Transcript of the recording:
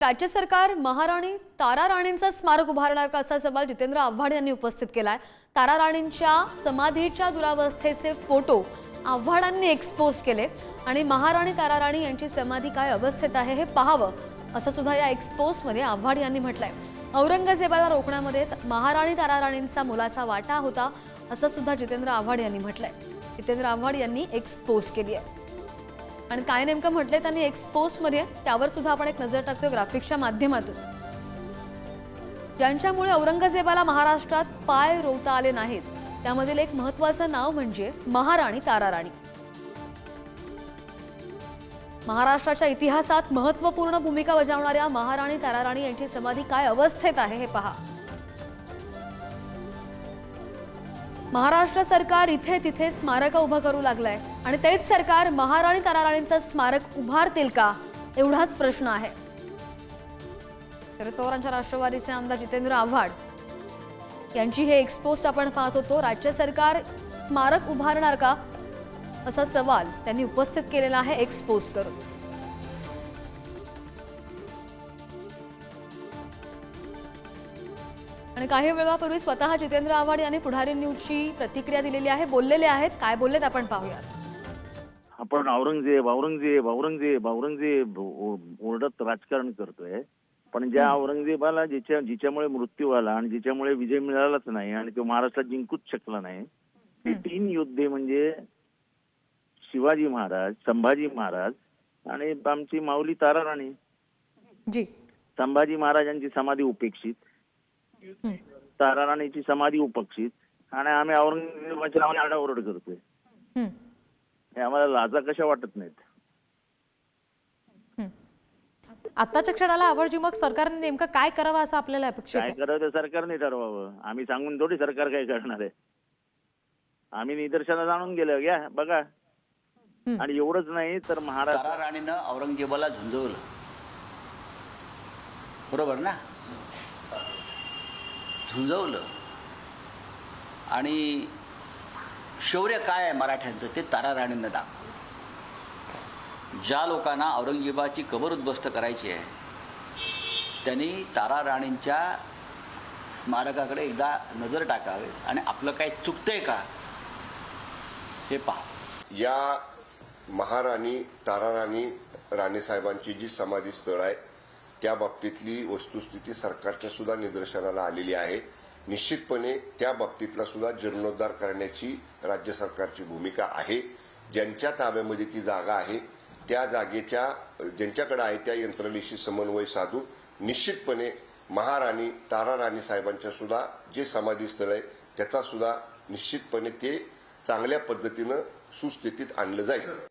राज्य सरकार महाराणी तारा राणींचं स्मारक उभारणार का असा सवाल जितेंद्र आव्हाड यांनी उपस्थित केलाय। तारा राणींच्या समाधीच्या दुरावस्थेचे फोटो आव्हाडांनी एक्सपोज केले आणि महाराणी तारा राणी यांची समाधी काय अवस्थेत आहे हे पाहावं असं सुद्धा या एक्सपोजमध्ये आव्हाड यांनी म्हटलंय। औरंगजेबाला रोखण्यामध्ये महाराणी तारा राणींचा मोलाचा वाटा होता असं सुद्धा जितेंद्र आव्हाड यांनी म्हटलंय। जितेंद्र आव्हाड यांनी एक्सपोज केली आहे आणि काय नेमकं म्हटले त्यांनी एक्सपोजमध्ये त्यावर सुद्धा आपण एक नजर टाकतोय ग्राफिक्सच्या माध्यमातून। ज्यांच्यामुळे औरंगजेबाला महाराष्ट्रात पाय रोवता आले नाहीत त्यामधील एक महत्त्वाचं नाव म्हणजे महाराणी तारा राणी। महाराष्ट्राच्या इतिहासात महत्त्वपूर्ण भूमिका बजावणाऱ्या महाराणी तारा राणी यांची समाधी काय अवस्थेत आहे हे पहा। महाराष्ट्र सरकार इथे तिथे स्मारक उभं करू लागलंय आणि तेच सरकार महाराणी तारा राणींचं स्मारक उभारतील का एवढाच प्रश्न आहे। शरद पवारांच्या राष्ट्रवादीचे आमदार जितेंद्र आव्हाड यांची हे एक्सपोज आपण पाहत होतो। राज्य सरकार स्मारक उभारणार का असा सवाल त्यांनी उपस्थित केलेला आहे एक्सपोज करून। आणि काही वेळापूर्वी स्वतः जितेंद्र आव्हाड यांनी पुढारी न्यूजची प्रतिक्रिया दिलेली आहे, बोललेले आहेत। काय बोललेत आपण पाहूयात। आपण औरंगजेब औरंगजेब औरंगजेब औरंगजेब ओरडत राजकारण करतोय, पण ज्या औरंगजेबाला जिच्यामुळे मृत्यू आला आणि जिच्यामुळे विजय मिळालाच नाही आणि तो महाराष्ट्रात जिंकूच शकला नाही, ते तीन योद्धे म्हणजे शिवाजी महाराज, संभाजी महाराज आणि आमची माऊली तारा राणी। जी, संभाजी महाराजांची समाधी उपेक्षित, तारा राणीची समाधी उपेक्षित आणि आम्ही औरंगजेबाच्या नावाने आरडाओरड करतोय। हे आम्हाला लाजा कशा वाटत नाहीत। आताच्या क्षणाला आव्हाडजी मग सरकारने नेमकं काय करावं असं आपल्याला अपेक्षित आहे? काय करावं ते सरकारने ठरवावं, आम्ही सांगून थोडी सरकार काय करणार आहे। आम्ही निदर्शनास आणून गेलो घ्या बघा। आणि एवढंच नाही तर महाराष्ट्र तारा राणीनं औरंगजेबाला झुंजवलं, बरोबर ना, झुंजवलं। आणि शौर्य काय आहे मराठ्यांचं ते तारा राणीनं दाखवलं। ज्या लोकांना औरंगजेबाची कबर उद्ध्वस्त करायची आहे त्यांनी तारा राणींच्या स्मारकाकडे एकदा नजर टाकावी आणि आपलं काय चुकतंय का हे पहा। या महाराणी तारा राणी राणीसाहेबांची जी समाधी स्थळ आहे त्या बाबतीतली वस्तुस्थिती सरकारच्या सुद्धा निदर्शनाला आलेली आहे। निश्चितपणे त्या बाबतीतला सुद्धा जीर्णोद्धार करण्याची राज्य सरकारची भूमिका आहे। ज्यांच्या ताब्यामध्ये ती जागा आहे त्या जागेच्या ज्यांच्याकडे आहे त्या यंत्रणेशी समन्वय साधून निश्चितपणे महाराणी तारा राणी साहेबांच्या सुद्धा जे समाधी स्थळ आहे त्याचा सुद्धा निश्चितपणे ते चांगल्या पद्धतीनं सुस्थितीत आणलं जाईल।